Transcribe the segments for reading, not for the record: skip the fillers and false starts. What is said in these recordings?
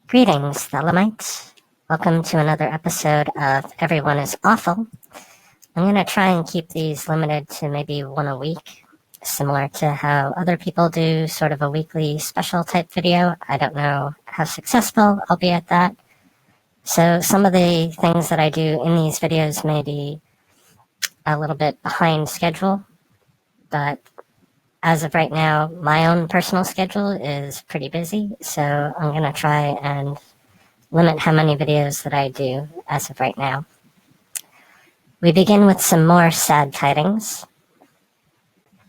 Greetings, Thelemites. Welcome to another episode of Everyone is Awful. I'm going to try and keep these limited to maybe one a week, similar to how other people do sort of a weekly special type video. I don't know how successful I'll be at that. So some of the things that I do in these videos may be a little bit behind schedule, but as of right now, my own personal schedule is pretty busy, so I'm going to try and limit how many videos that I do as of right now. We begin with some more sad tidings.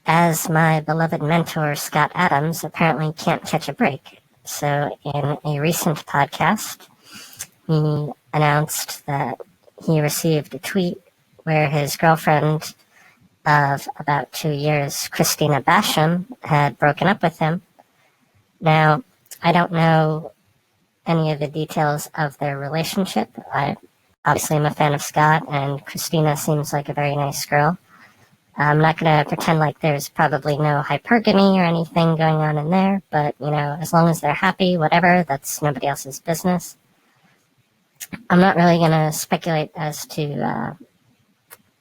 As my beloved mentor Scott Adams apparently can't catch a break, so in a recent podcast, he announced that he received a tweet where his girlfriend of about 2 years, Christina Basham, had broken up with him. Now, I don't know any of the details of their relationship. I obviously am a fan of Scott, and Christina seems like a very nice girl. I'm not going to pretend like there's probably no hypergamy or anything going on in there, but, as long as they're happy, whatever, that's nobody else's business. I'm not really going to speculate as to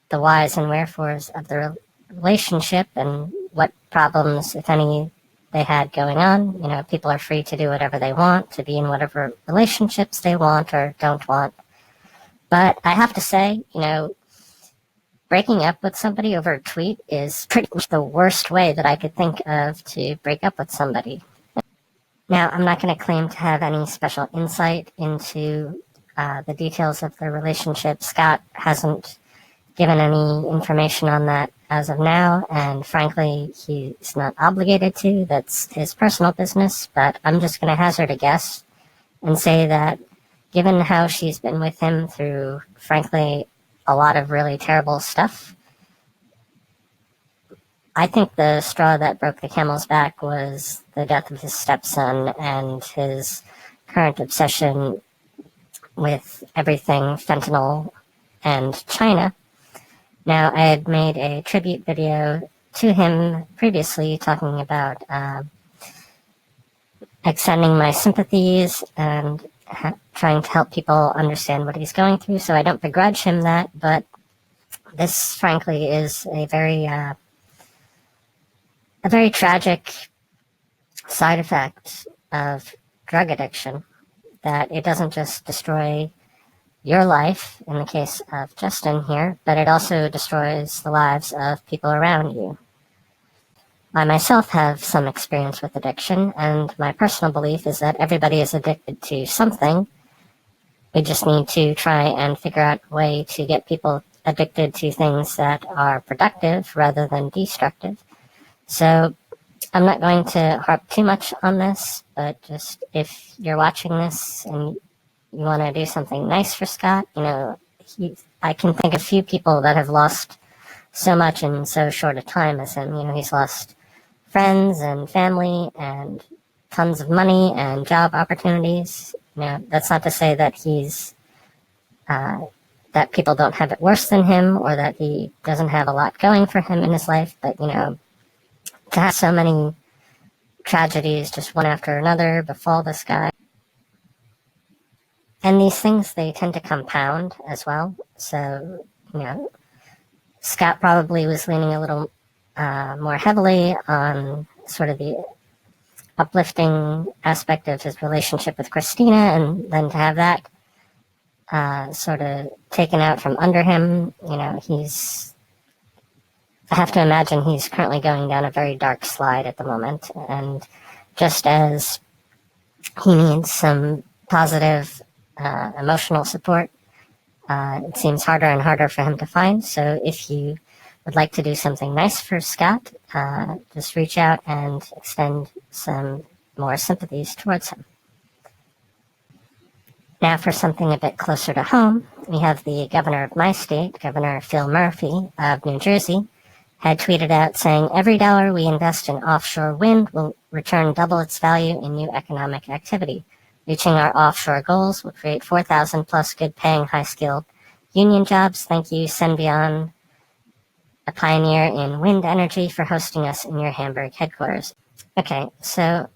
the whys and wherefores of the relationship and what problems, if any, they had going on. People are free to do whatever they want, to be in whatever relationships they want or don't want. But I have to say, breaking up with somebody over a tweet is pretty much the worst way that I could think of to break up with somebody. Now, I'm not going to claim to have any special insight into the details of the relationship. Scott hasn't given any information on that as of now, and frankly, he's not obligated to. That's his personal business, but I'm just going to hazard a guess and say that given how she's been with him through, frankly, a lot of really terrible stuff, I think the straw that broke the camel's back was the death of his stepson and his current obsession with everything fentanyl and China. Now, I had made a tribute video to him previously talking about extending my sympathies and trying to help people understand what he's going through, so I don't begrudge him that, but this, frankly, is a very tragic side effect of drug addiction, that it doesn't just destroy your life, in the case of Justin here, but it also destroys the lives of people around you. I myself have some experience with addiction, and my personal belief is that everybody is addicted to something. We just need to try and figure out a way to get people addicted to things that are productive rather than destructive. So I'm not going to harp too much on this, but just if you're watching this and you want to do something nice for Scott, I can think of few people that have lost so much in so short a time as him. He's lost friends and family and tons of money and job opportunities. That's not to say that that people don't have it worse than him or that he doesn't have a lot going for him in his life, but, to have so many tragedies just one after another befall this guy. And these things, they tend to compound as well. So, Scott probably was leaning a little more heavily on sort of the uplifting aspect of his relationship with Christina, and then to have that sort of taken out from under him, I have to imagine he's currently going down a very dark slide at the moment. And just as he needs some positive emotional support, it seems harder and harder for him to find. So if you would like to do something nice for Scott, just reach out and extend some more sympathies towards him. Now for something a bit closer to home, we have the governor of my state, Governor Phil Murphy of New Jersey, had tweeted out saying, "Every dollar we invest in offshore wind will return double its value in new economic activity. Reaching our offshore goals will create 4,000 plus good-paying, high-skilled union jobs. Thank you, Senvion, a pioneer in wind energy, for hosting us in your Hamburg headquarters." Okay, so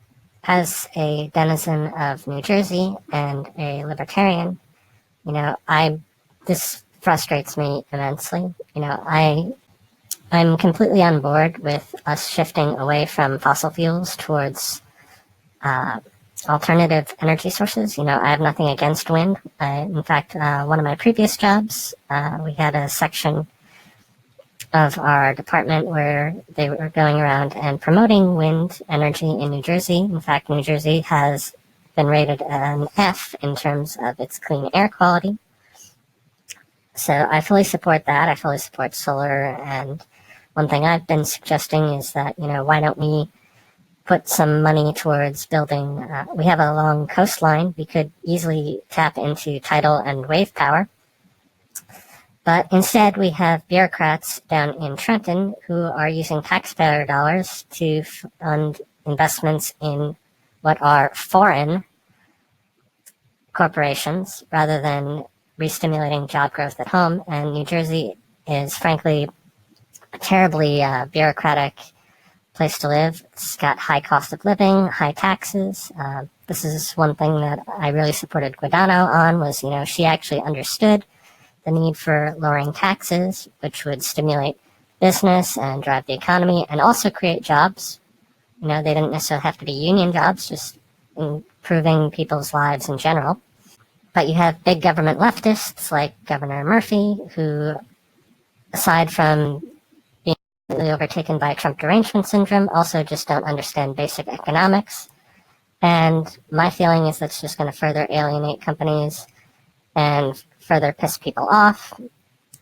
as a denizen of New Jersey and a libertarian, this frustrates me immensely. I'm completely on board with us shifting away from fossil fuels towards alternative energy sources. I have nothing against wind. In fact, one of my previous jobs, we had a section of our department where they were going around and promoting wind energy in New Jersey. In fact, New Jersey has been rated an F in terms of its clean air quality. So I fully support that. I fully support solar. And one thing I've been suggesting is that, why don't we put some money towards building, we have a long coastline. We could easily tap into tidal and wave power. But instead, we have bureaucrats down in Trenton who are using taxpayer dollars to fund investments in what are foreign corporations rather than re-stimulating job growth at home. And New Jersey is, frankly, a terribly bureaucratic place to live. It's got high cost of living, high taxes. This is one thing that I really supported Guadagno on was, she actually understood the need for lowering taxes, which would stimulate business and drive the economy and also create jobs. They didn't necessarily have to be union jobs, just improving people's lives in general. But you have big government leftists like Governor Murphy, who, aside from being overtaken by Trump derangement syndrome, also just don't understand basic economics. And my feeling is that's just going to further alienate companies and further piss people off,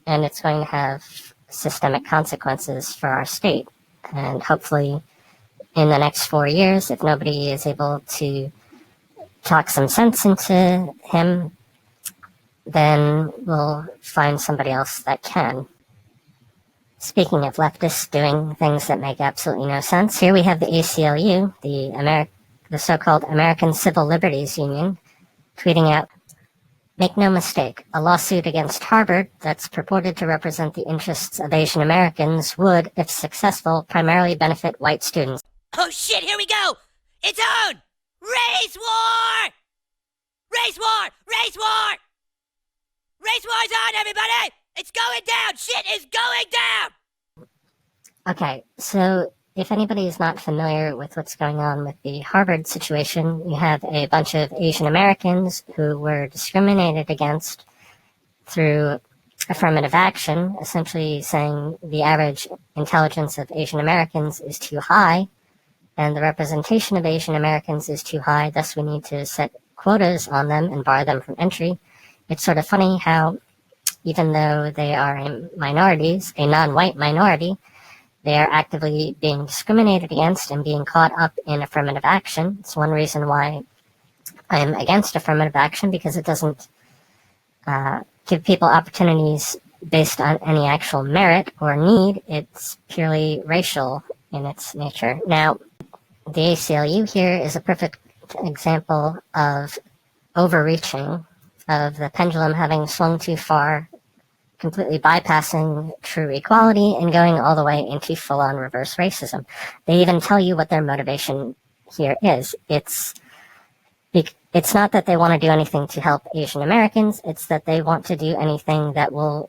and it's going to have systemic consequences for our state. And hopefully in the next 4 years, if nobody is able to talk some sense into him, then we'll find somebody else that can. Speaking of leftists doing things that make absolutely no sense, here we have the ACLU, the so-called American Civil Liberties Union, tweeting out, "Make no mistake, a lawsuit against Harvard that's purported to represent the interests of Asian Americans would, if successful, primarily benefit white students." Oh shit, here we go! It's on! Race war! Race war! Race war! Race war's on, everybody! It's going down! Shit is going down! Okay, so if anybody is not familiar with what's going on with the Harvard situation, you have a bunch of Asian Americans who were discriminated against through affirmative action, essentially saying the average intelligence of Asian Americans is too high and the representation of Asian Americans is too high, thus we need to set quotas on them and bar them from entry. It's sort of funny how, even though they are minorities, a non-white minority, they are actively being discriminated against and being caught up in affirmative action. It's one reason why I'm against affirmative action, because it doesn't give people opportunities based on any actual merit or need. It's purely racial in its nature. Now, the ACLU here is a perfect example of overreaching, of the pendulum having swung too far, completely bypassing true equality and going all the way into full-on reverse racism. They even tell you what their motivation here is. It's not that they want to do anything to help Asian Americans, it's that they want to do anything that will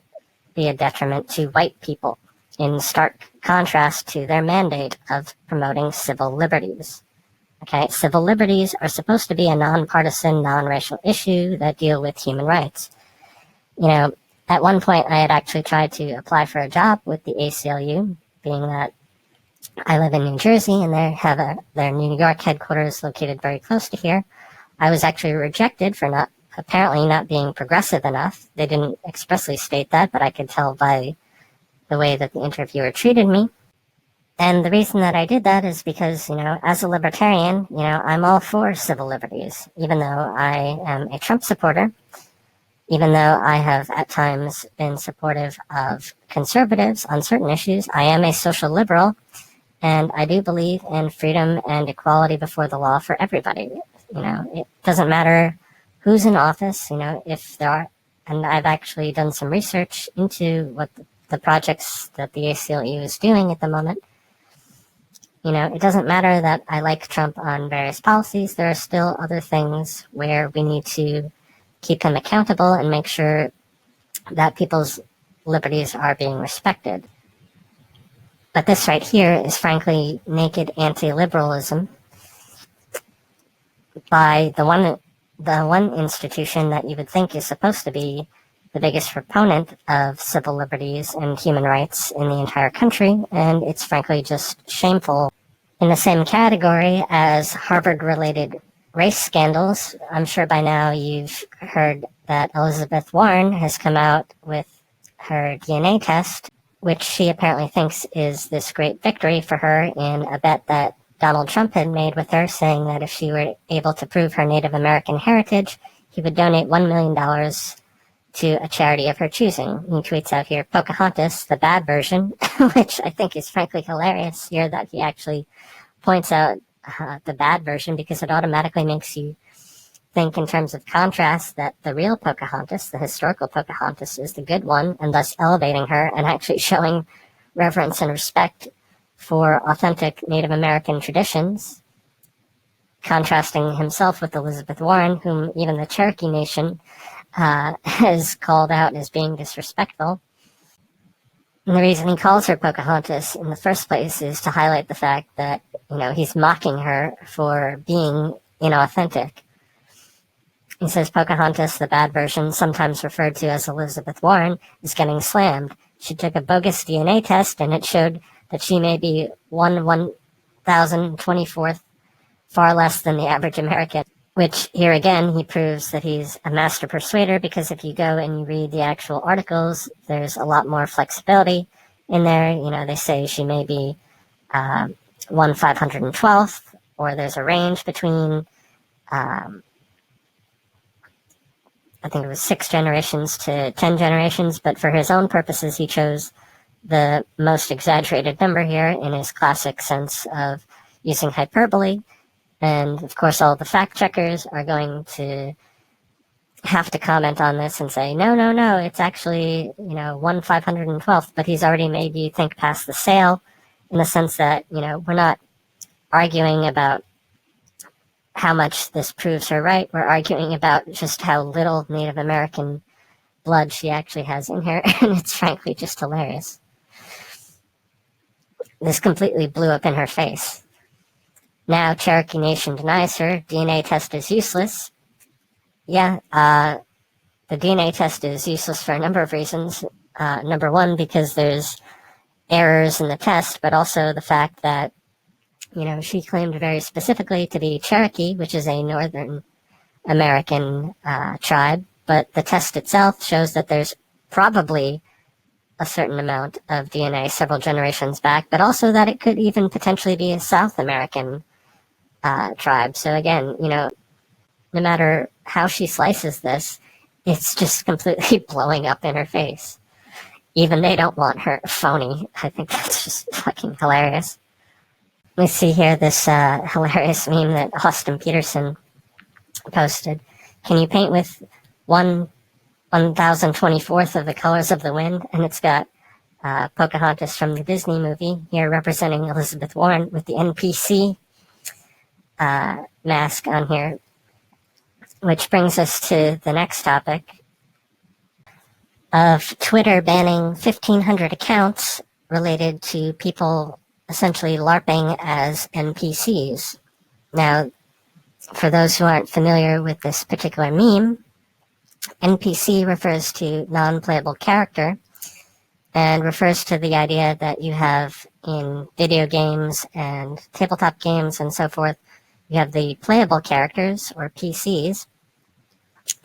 be a detriment to white people, in stark contrast to their mandate of promoting civil liberties. Okay, civil liberties are supposed to be a nonpartisan, non-racial issue that deal with human rights. At one point, I had actually tried to apply for a job with the ACLU, being that I live in New Jersey and they have their New York headquarters located very close to here. I was actually rejected for apparently not being progressive enough. They didn't expressly state that, but I could tell by the way that the interviewer treated me. And the reason that I did that is because, as a libertarian, I'm all for civil liberties, even though I am a Trump supporter. Even though I have at times been supportive of conservatives on certain issues, I am a social liberal, and I do believe in freedom and equality before the law for everybody. It doesn't matter who's in office, if there are, and I've actually done some research into what the projects that the ACLU is doing at the moment. It doesn't matter that I like Trump on various policies. There are still other things where we need to keep him accountable and make sure that people's liberties are being respected. But this right here is frankly naked anti-liberalism by the one institution that you would think is supposed to be the biggest proponent of civil liberties and human rights in the entire country, and it's frankly just shameful. In the same category as Harvard-related race scandals, I'm sure by now you've heard that Elizabeth Warren has come out with her DNA test, which she apparently thinks is this great victory for her in a bet that Donald Trump had made with her, saying that if she were able to prove her Native American heritage, he would donate $1 million to a charity of her choosing. He tweets out here, Pocahontas, the bad version, which I think is frankly hilarious here that he actually points out the bad version, because it automatically makes you think in terms of contrast that the real Pocahontas, the historical Pocahontas, is the good one, and thus elevating her and actually showing reverence and respect for authentic Native American traditions, contrasting himself with Elizabeth Warren, whom even the Cherokee Nation has called out as being disrespectful. And the reason he calls her Pocahontas in the first place is to highlight the fact that, he's mocking her for being inauthentic. He says Pocahontas, the bad version, sometimes referred to as Elizabeth Warren, is getting slammed. She took a bogus DNA test and it showed that she may be 1,024th far less than the average American. Which, here again, he proves that he's a master persuader, because if you go and you read the actual articles, there's a lot more flexibility in there. They say she may be 1/512th, or there's a range between, I think it was 6 generations to 10 generations, but for his own purposes, he chose the most exaggerated number here in his classic sense of using hyperbole. And of course, all the fact checkers are going to have to comment on this and say, no, it's actually, 1/512th, but he's already made you think past the sale, in the sense that, we're not arguing about how much this proves her right. We're arguing about just how little Native American blood she actually has in her, and it's frankly just hilarious. This completely blew up in her face. Now Cherokee Nation denies her DNA test is useless. Yeah, the DNA test is useless for a number of reasons. Number one, because there's errors in the test, but also the fact that, she claimed very specifically to be Cherokee, which is a Northern American tribe, but the test itself shows that there's probably a certain amount of DNA several generations back, but also that it could even potentially be a South American tribe. So again, no matter how she slices this, it's just completely blowing up in her face. Even they don't want her phony. I think that's just fucking hilarious. We see here this hilarious meme that Austin Peterson posted. Can you paint with 1,024th of the colors of the wind? And it's got Pocahontas from the Disney movie here representing Elizabeth Warren with the NPC mask on here, which brings us to the next topic of Twitter banning 1,500 accounts related to people essentially LARPing as NPCs. Now, for those who aren't familiar with this particular meme, NPC refers to non-playable character, and refers to the idea that you have in video games and tabletop games and so forth. You have the playable characters, or PCs,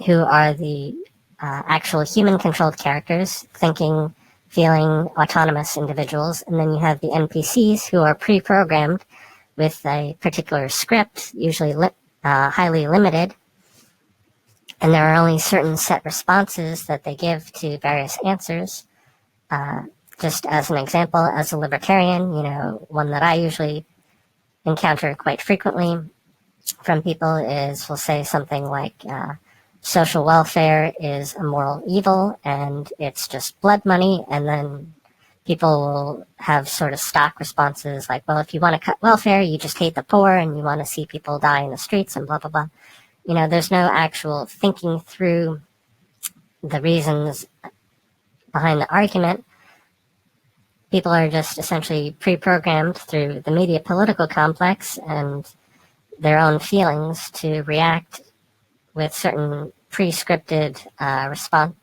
who are the actual human-controlled characters, thinking, feeling, autonomous individuals. And then you have the NPCs, who are pre-programmed with a particular script, usually highly limited. And there are only certain set responses that they give to various answers. Just as an example, as a libertarian, one that I usually encounter quite frequently from people is, we'll say something like, social welfare is a moral evil and it's just blood money, and then people will have sort of stock responses like, well, if you want to cut welfare, you just hate the poor and you want to see people die in the streets and blah, blah, blah. There's no actual thinking through the reasons behind the argument. People are just essentially pre-programmed through the media political complex and their own feelings to react with certain pre-scripted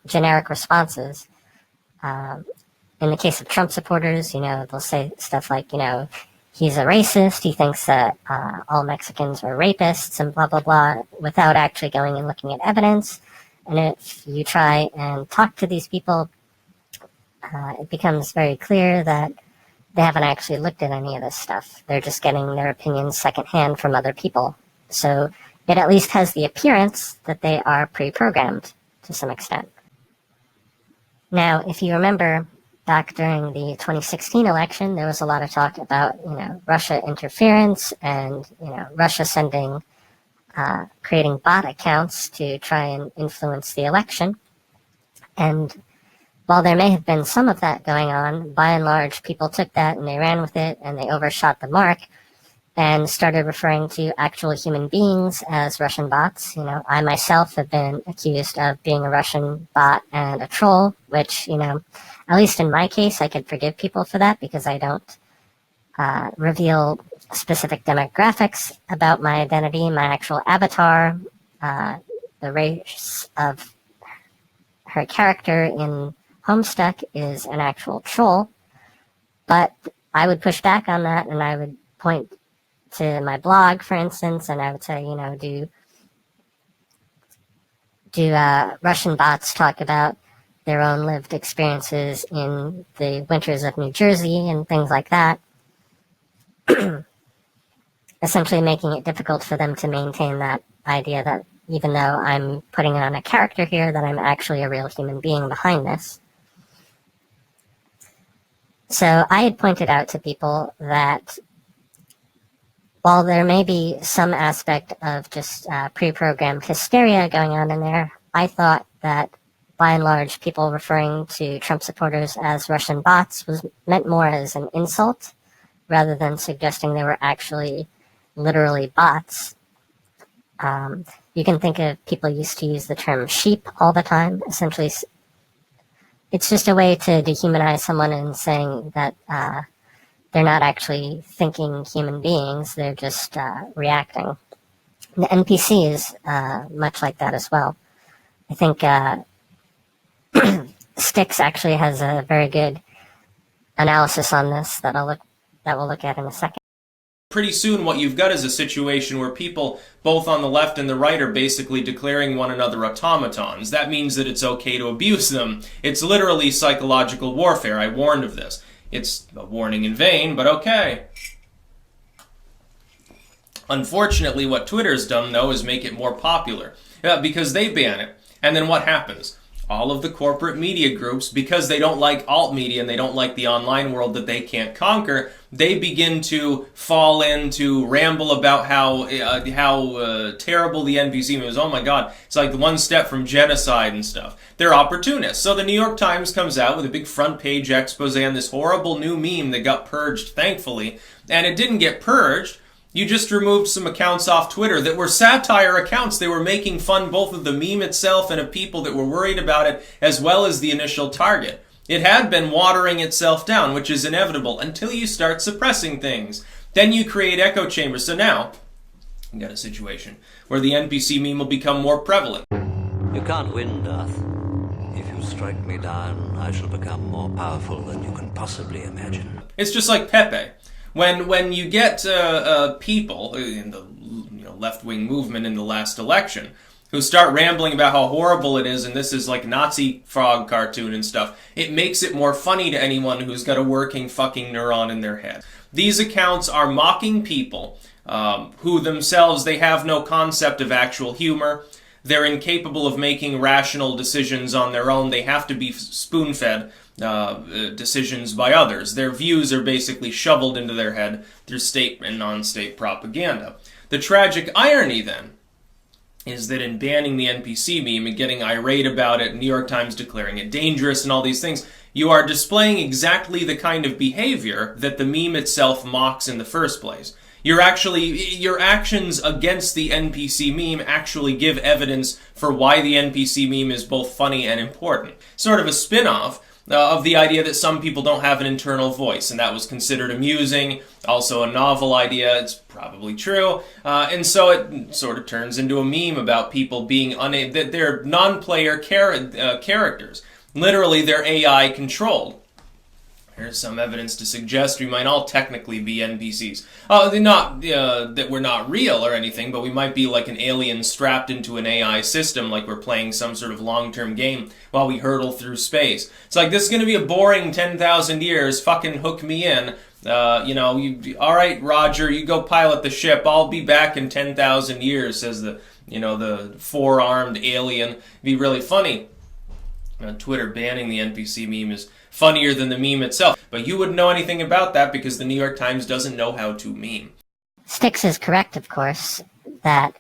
generic responses. In the case of Trump supporters, they'll say stuff like, he's a racist, he thinks that all Mexicans are rapists and blah, blah, blah, without actually going and looking at evidence. And if you try and talk to these people, it becomes very clear that they haven't actually looked at any of this stuff. They're just getting their opinions secondhand from other people. So it at least has the appearance that they are pre-programmed to some extent. Now, if you remember, back during the 2016 election, there was a lot of talk about, Russia interference and, Russia creating bot accounts to try and influence the election. And while there may have been some of that going on, by and large, people took that and they ran with it and they overshot the mark and started referring to actual human beings as Russian bots. I myself have been accused of being a Russian bot and a troll, which, at least in my case, I could forgive people for that because I don't reveal specific demographics about my identity, my actual avatar, the race of her character in Homestuck is an actual troll. But I would push back on that and I would point to my blog, for instance, and I would say, do Russian bots talk about their own lived experiences in the winters of New Jersey and things like that, essentially making it difficult for them to maintain that idea that even though I'm putting on a character here, that I'm actually a real human being behind this. So I had pointed out to people that while there may be some aspect of just pre-programmed hysteria going on in there, I thought that by and large, people referring to Trump supporters as Russian bots was meant more as an insult rather than suggesting they were actually literally bots. You can think of people used to use the term sheep all the time. Essentially, it's just a way to dehumanize someone and saying that they're not actually thinking human beings, they're just reacting. The NPC is much like that as well. I think Styx actually has a very good analysis on this that we'll look at in a second. Pretty soon what you've got is a situation where people, both on the left and the right, are basically declaring one another automatons. That means that it's okay to abuse them. It's literally psychological warfare. I warned of this. It's a warning in vain, but okay. Unfortunately, what Twitter's done, though, is make it more popular. Because they ban it. And then what happens? All of the corporate media groups, because they don't like alt media and they don't like the online world that they can't conquer, they begin to fall in to ramble about how terrible the NPC is. Oh my God, it's like the one step from genocide and stuff. They're opportunists. So the New York Times comes out with a big front page expose on this horrible new meme that got purged, thankfully. And it didn't get purged. You just removed some accounts off Twitter that were satire accounts. They were making fun both of the meme itself and of people that were worried about it, as well as the initial target. It had been watering itself down, which is inevitable, until you start suppressing things. Then you create echo chambers. So now, you got a situation where the NPC meme will become more prevalent. You can't win, Darth. If you strike me down, I shall become more powerful than you can possibly imagine. It's just like Pepe. When you get people in the left-wing movement in the last election who start rambling about how horrible it is and this is like Nazi frog cartoon and stuff, it makes it more funny to anyone who's got a working fucking neuron in their head. These accounts are mocking people who themselves, they have no concept of actual humor. They're incapable of making rational decisions on their own. They have to be spoon-fed decisions by others. Their views are basically shoveled into their head through state and non-state propaganda. The tragic irony, then, is that in banning the NPC meme and getting irate about it, New York Times declaring it dangerous and all these things, you are displaying exactly the kind of behavior that the meme itself mocks in the first place. Your actions against the NPC meme actually give evidence for why the NPC meme is both funny and important. Sort of a spin-off of the idea that some people don't have an internal voice, and that was considered amusing, also a novel idea. It's probably true, and so it sort of turns into a meme about people being unable, that they're non-player characters. Literally, they're AI controlled. There's some evidence to suggest we might all technically be NPCs. Not that we're not real or anything, but we might be like an alien strapped into an AI system, like we're playing some sort of long-term game while we hurtle through space. It's like, this is going to be a boring 10,000 years, fucking hook me in. All right, Roger, you go pilot the ship. I'll be back in 10,000 years, says the four-armed alien. It'd be really funny. Twitter banning the NPC meme is funnier than the meme itself. But you wouldn't know anything about that because the New York Times doesn't know how to meme. Styx is correct, of course, that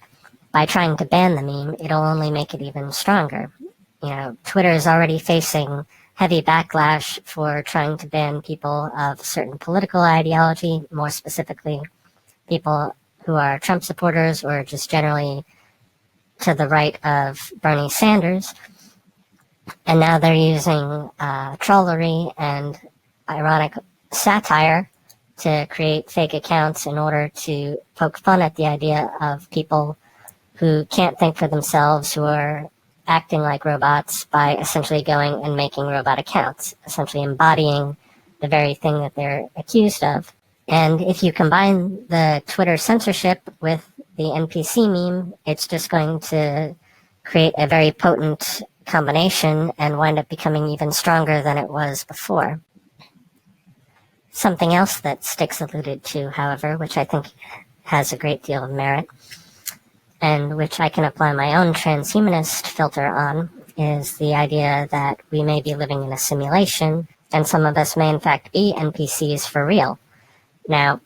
by trying to ban the meme, it'll only make it even stronger. Twitter is already facing heavy backlash for trying to ban people of certain political ideology, more specifically people who are Trump supporters or just generally to the right of Bernie Sanders. And now they're using trollery and ironic satire to create fake accounts in order to poke fun at the idea of people who can't think for themselves, who are acting like robots by essentially going and making robot accounts, essentially embodying the very thing that they're accused of. And if you combine the Twitter censorship with the NPC meme, it's just going to create a very potent combination and wind up becoming even stronger than it was before. Something else that Styx alluded to, however, which I think has a great deal of merit, and which I can apply my own transhumanist filter on, is the idea that we may be living in a simulation, and some of us may in fact be NPCs for real. Now,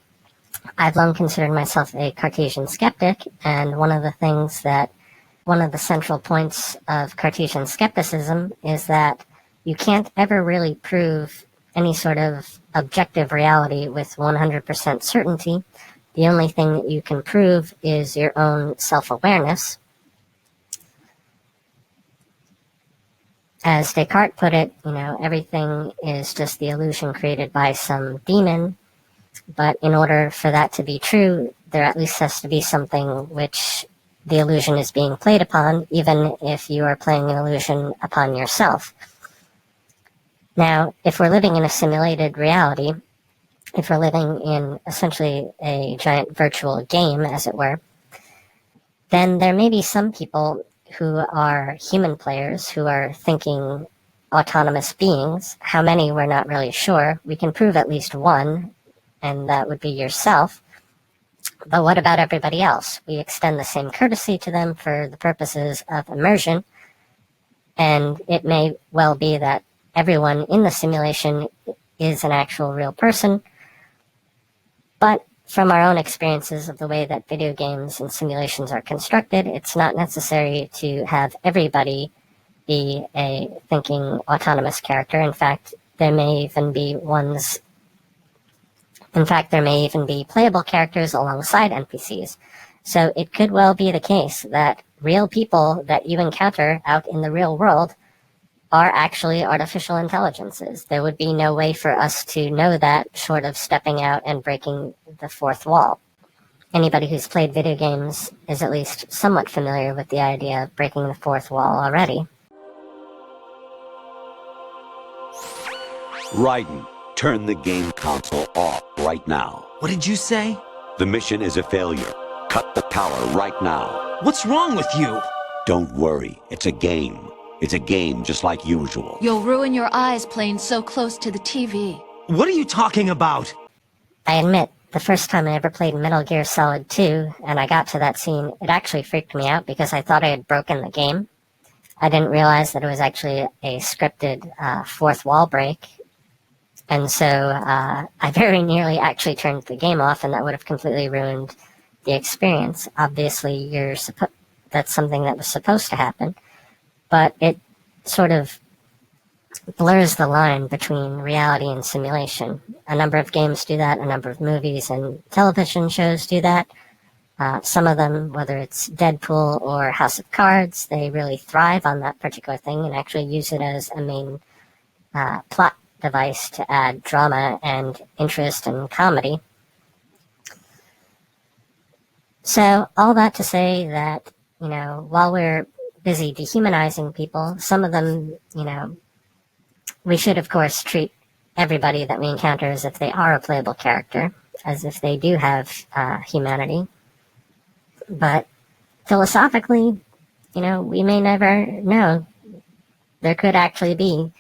I've long considered myself a Cartesian skeptic, and one of the central points of Cartesian skepticism is that you can't ever really prove any sort of objective reality with 100% certainty. The only thing that you can prove is your own self-awareness. As Descartes put it, everything is just the illusion created by some demon, but in order for that to be true, there at least has to be something which the illusion is being played upon, even if you are playing an illusion upon yourself. Now, if we're living in a simulated reality, if we're living in essentially a giant virtual game, as it were, then there may be some people who are human players who are thinking autonomous beings. How many, we're not really sure. We can prove at least one, and that would be yourself. But what about everybody else? We extend the same courtesy to them for the purposes of immersion, and it may well be that everyone in the simulation is an actual real person, but from our own experiences of the way that video games and simulations are constructed, it's not necessary to have everybody be a thinking autonomous character. In fact, there may even be playable characters alongside NPCs. So it could well be the case that real people that you encounter out in the real world are actually artificial intelligences. There would be no way for us to know that short of stepping out and breaking the fourth wall. Anybody who's played video games is at least somewhat familiar with the idea of breaking the fourth wall already. Raiden, turn the game console off right now. What did you say? The mission is a failure. Cut the power right now. What's wrong with you? Don't worry, it's a game. It's a game just like usual. You'll ruin your eyes playing so close to the TV. What are you talking about? I admit, the first time I ever played Metal Gear Solid 2, and I got to that scene, it actually freaked me out because I thought I had broken the game. I didn't realize that it was actually a scripted fourth wall break. And so I very nearly actually turned the game off, and that would have completely ruined the experience. Obviously, that's something that was supposed to happen, but it sort of blurs the line between reality and simulation. A number of games do that, a number of movies and television shows do that. Some of them, whether it's Deadpool or House of Cards, they really thrive on that particular thing and actually use it as a main plot device to add drama and interest and comedy. So all that to say that, while we're busy dehumanizing people, some of them, we should of course treat everybody that we encounter as if they are a playable character, as if they do have humanity. But philosophically, we may never know. There could actually be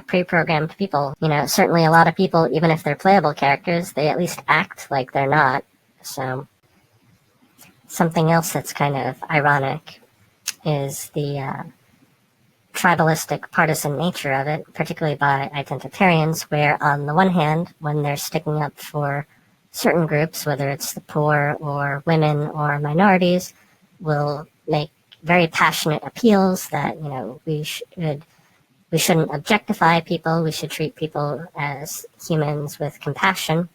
pre-programmed people. Certainly a lot of people, even if they're playable characters, they at least act like they're not. So something else that's kind of ironic is the tribalistic partisan nature of it, particularly by identitarians, where on the one hand, when they're sticking up for certain groups, whether it's the poor or women or minorities, will make very passionate appeals that, we shouldn't objectify people, we should treat people as humans with compassion.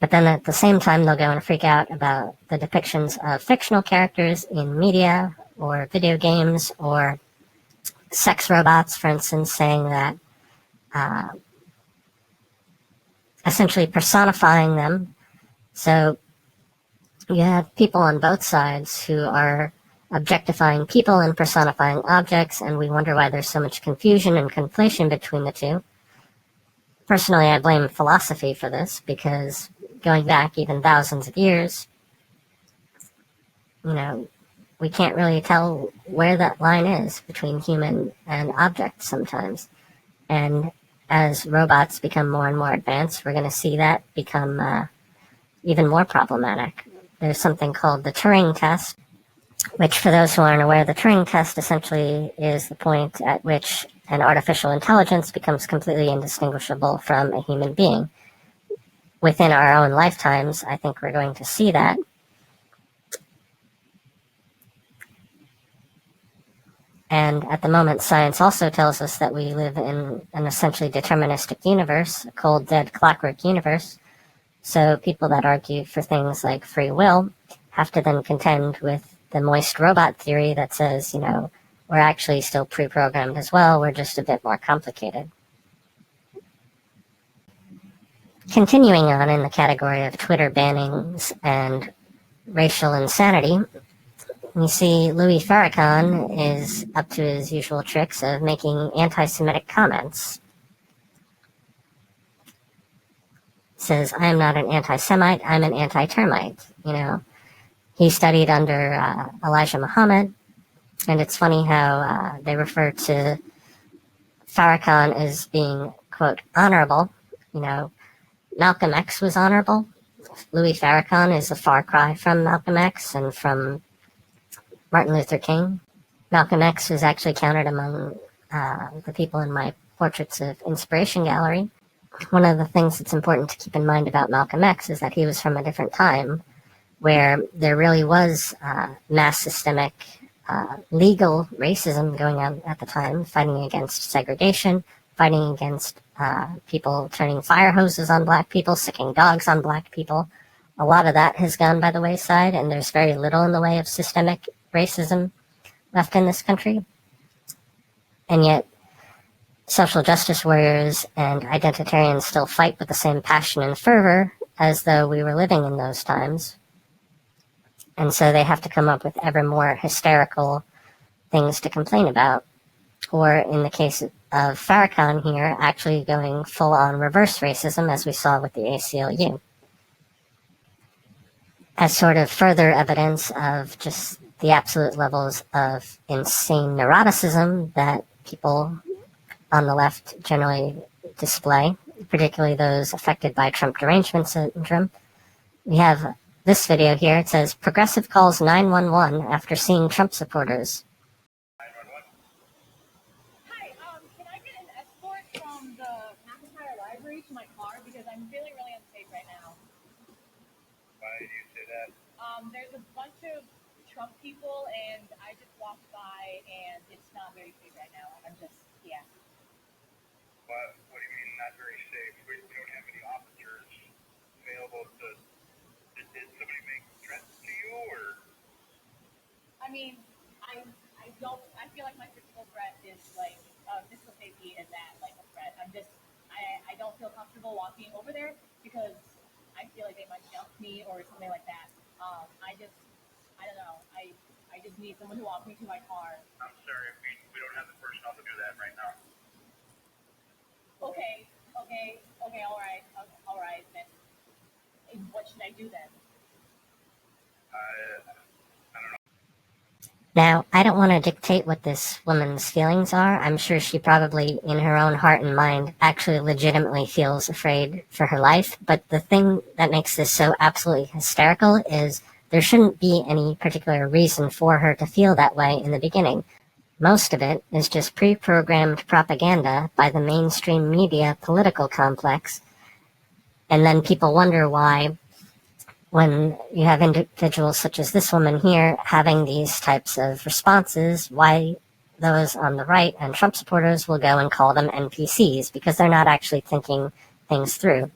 But then at the same time, they'll go and freak out about the depictions of fictional characters in media or video games or sex robots, for instance, saying that essentially personifying them. So you have people on both sides who are objectifying people and personifying objects, and we wonder why there's so much confusion and conflation between the two. Personally, I blame philosophy for this, because going back even thousands of years, we can't really tell where that line is between human and object sometimes. And as robots become more and more advanced, we're going to see that become even more problematic. There's something called the Turing test, which, for those who aren't aware, the Turing test essentially is the point at which an artificial intelligence becomes completely indistinguishable from a human being. Within our own lifetimes, I think we're going to see that. And at the moment, science also tells us that we live in an essentially deterministic universe, a cold, dead, clockwork universe. So people that argue for things like free will have to then contend with the moist robot theory that says, we're actually still pre-programmed as well, we're just a bit more complicated. Continuing on in the category of Twitter bannings and racial insanity, you see Louis Farrakhan is up to his usual tricks of making anti-Semitic comments. Says, I am not an anti-Semite, I'm an anti-termite. He studied under Elijah Muhammad, and it's funny how they refer to Farrakhan as being, quote, honorable. Malcolm X was honorable. Louis Farrakhan is a far cry from Malcolm X and from Martin Luther King. Malcolm X was actually counted among the people in my Portraits of Inspiration gallery. One of the things that's important to keep in mind about Malcolm X is that he was from a different time where there really was mass systemic legal racism going on at the time, fighting against segregation, fighting against people turning fire hoses on black people, sicking dogs on black people. A lot of that has gone by the wayside, and there's very little in the way of systemic racism left in this country. And yet, social justice warriors and identitarians still fight with the same passion and fervor as though we were living in those times. And so they have to come up with ever more hysterical things to complain about. Or in the case of Farrakhan here, actually going full-on reverse racism, as we saw with the ACLU. As sort of further evidence of just the absolute levels of insane neuroticism that people on the left generally display, particularly those affected by Trump derangement syndrome. We have this video here. It says, Progressive calls 911 after seeing Trump supporters. Hi, can I get an escort from the McIntyre Library to my car? Because I'm feeling really unsafe right now. Why do you say that? There's a bunch of Trump people, and I just walked by, and it's not very safe right now. I'm just, yeah. What do you mean not very safe? We don't have any officers available to. Did somebody make threats to you, or? I mean, I don't. I feel like my physical threat is like physical safety is that like a threat. I don't feel comfortable walking over there because I feel like they might jump me or something like that. I don't know. I just need someone to walk me to my car. I'm sorry, we don't have the personnel to do that right now. Okay, all right. Then what should I do then? I don't know. Now, I don't want to dictate what this woman's feelings are. I'm sure she probably, in her own heart and mind, actually legitimately feels afraid for her life. But the thing that makes this so absolutely hysterical is there shouldn't be any particular reason for her to feel that way in the beginning. Most of it is just pre-programmed propaganda by the mainstream media political complex. And then people wonder why, when you have individuals such as this woman here having these types of responses, why those on the right and Trump supporters will go and call them NPCs, because they're not actually thinking things through.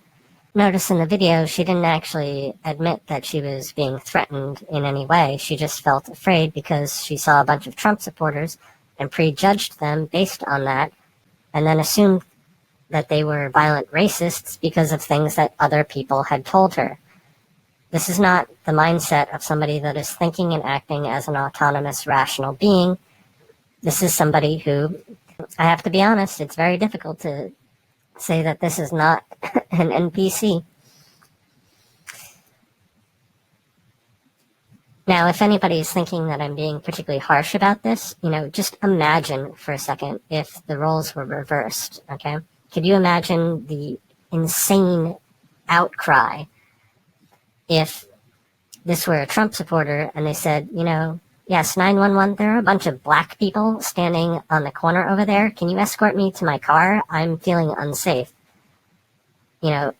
Notice in the video, she didn't actually admit that she was being threatened in any way. She just felt afraid because she saw a bunch of Trump supporters and prejudged them based on that, and then assumed that they were violent racists because of things that other people had told her. This is not the mindset of somebody that is thinking and acting as an autonomous, rational being. This is somebody who, I have to be honest, it's very difficult to say that this is not an NPC. Now, if anybody is thinking that I'm being particularly harsh about this, just imagine for a second if the roles were reversed, okay? Could you imagine the insane outcry if this were a Trump supporter and they said, yes, 911, there are a bunch of black people standing on the corner over there. Can you escort me to my car? I'm feeling unsafe. BLM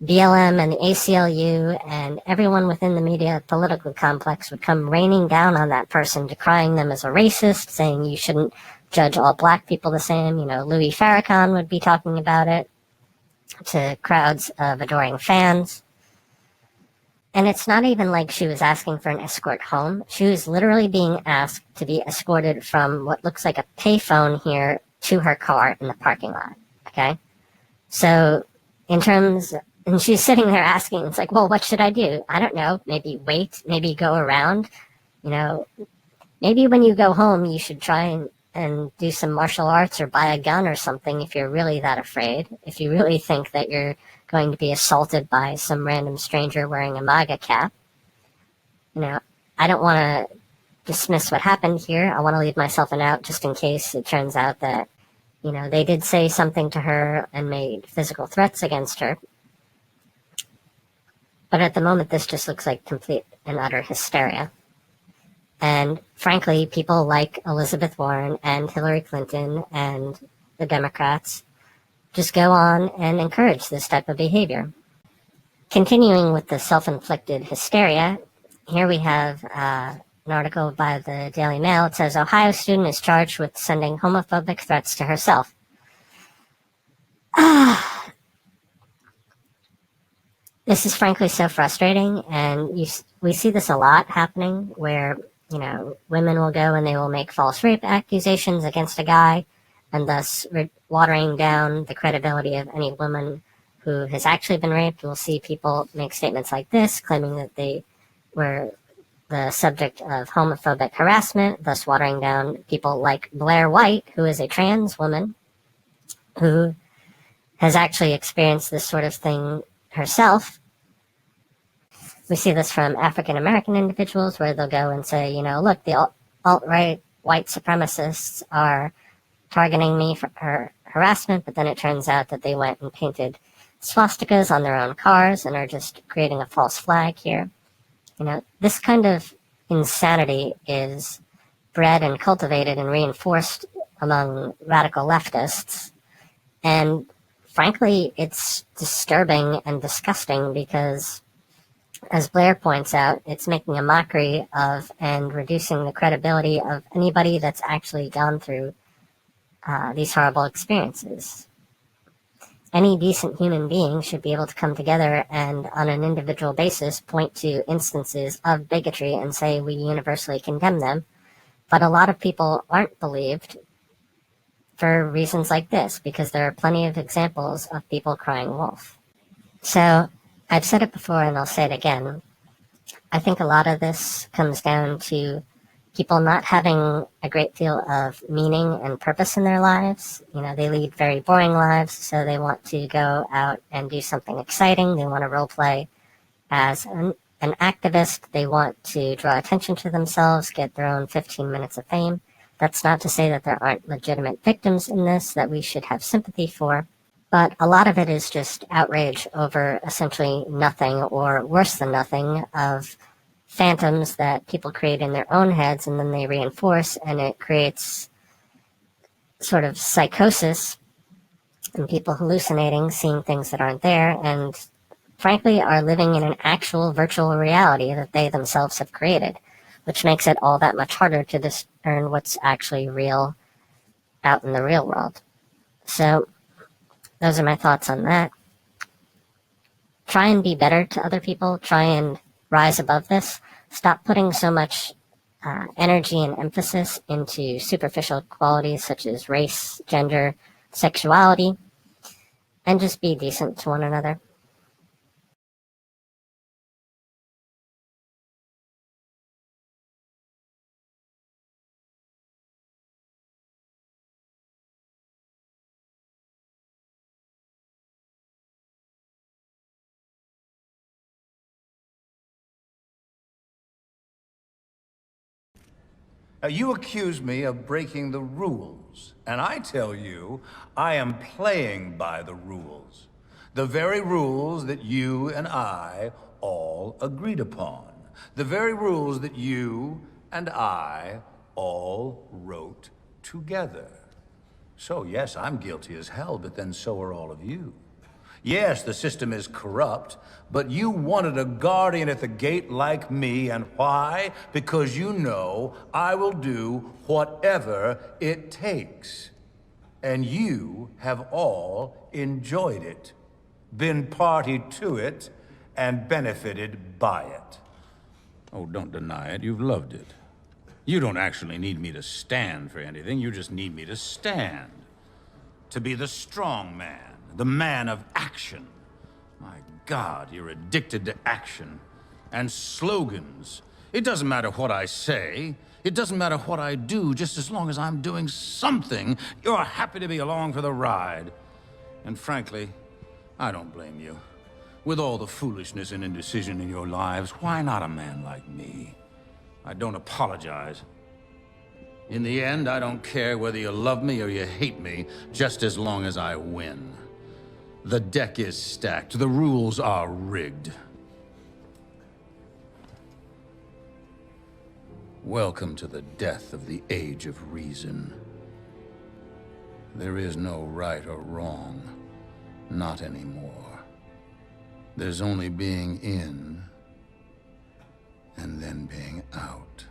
and the ACLU and everyone within the media political complex would come raining down on that person, decrying them as a racist, saying you shouldn't judge all black people the same. Louis Farrakhan would be talking about it to crowds of adoring fans. And it's not even like she was asking for an escort home. She was literally being asked to be escorted from what looks like a payphone here to her car in the parking lot. Okay? So, and she's sitting there asking, it's like, well, what should I do? I don't know. Maybe wait, maybe go around. Maybe when you go home, you should try and do some martial arts or buy a gun or something if you're really that afraid. If you really think that you're going to be assaulted by some random stranger wearing a MAGA cap. I don't want to dismiss what happened here. I want to leave myself an out just in case it turns out that, they did say something to her and made physical threats against her. But at the moment, this just looks like complete and utter hysteria. And frankly, people like Elizabeth Warren and Hillary Clinton and the Democrats just go on and encourage this type of behavior. Continuing with the self-inflicted hysteria, here we have an article by the Daily Mail. It says, Ohio student is charged with sending homophobic threats to herself. This is frankly so frustrating, and we see this a lot happening where, women will go and they will make false rape accusations against a guy, and thus watering down the credibility of any woman who has actually been raped. We'll see people make statements like this, claiming that they were the subject of homophobic harassment, thus watering down people like Blair White, who is a trans woman who has actually experienced this sort of thing herself. We see this from African American individuals where they'll go and say, look, the alt-right white supremacists are targeting me for harassment, but then it turns out that they went and painted swastikas on their own cars and are just creating a false flag here. This kind of insanity is bred and cultivated and reinforced among radical leftists. And frankly, it's disturbing and disgusting because, as Blair points out, it's making a mockery of and reducing the credibility of anybody that's actually gone through these horrible experiences. any decent human being should be able to come together and, on an individual basis, point to instances of bigotry and say we universally condemn them. But a lot of people aren't believed for reasons like this, because there are plenty of examples of people crying wolf. So, I've said it before and I'll say it again. I think a lot of this comes down to people not having a great deal of meaning and purpose in their lives. You know, they lead very boring lives, so they want to go out and do something exciting. They want to role play as an activist. They want to draw attention to themselves, get their own 15 minutes of fame. That's not to say that there aren't legitimate victims in this that we should have sympathy for, but a lot of it is just outrage over essentially nothing, or worse than nothing, of phantoms that people create in their own heads and then they reinforce, and it creates sort of psychosis and people hallucinating, seeing things that aren't there, and frankly are living in an actual virtual reality that they themselves have created, which makes it all that much harder to discern what's actually real out in the real world. So those are my thoughts on that. Try and be better to other people. Try and rise above this. Stop putting so much energy and emphasis into superficial qualities such as race, gender, sexuality, and just be decent to one another. Now, you accuse me of breaking the rules, and I tell you, I am playing by the rules. The very rules that you and I all agreed upon. The very rules that you and I all wrote together. So, yes, I'm guilty as hell, but then so are all of you. Yes, the system is corrupt, but you wanted a guardian at the gate like me, and why? Because you know I will do whatever it takes. And you have all enjoyed it, been party to it, and benefited by it. Oh, don't deny it. You've loved it. You don't actually need me to stand for anything. You just need me to stand. To be the strong man. The man of action. My God, you're addicted to action. And slogans. It doesn't matter what I say. It doesn't matter what I do, just as long as I'm doing something. You're happy to be along for the ride. And frankly, I don't blame you. With all the foolishness and indecision in your lives, why not a man like me? I don't apologize. In the end, I don't care whether you love me or you hate me, just as long as I win. The deck is stacked. The rules are rigged. Welcome to the death of the age of reason. There is no right or wrong. Not anymore. There's only being in, and then being out.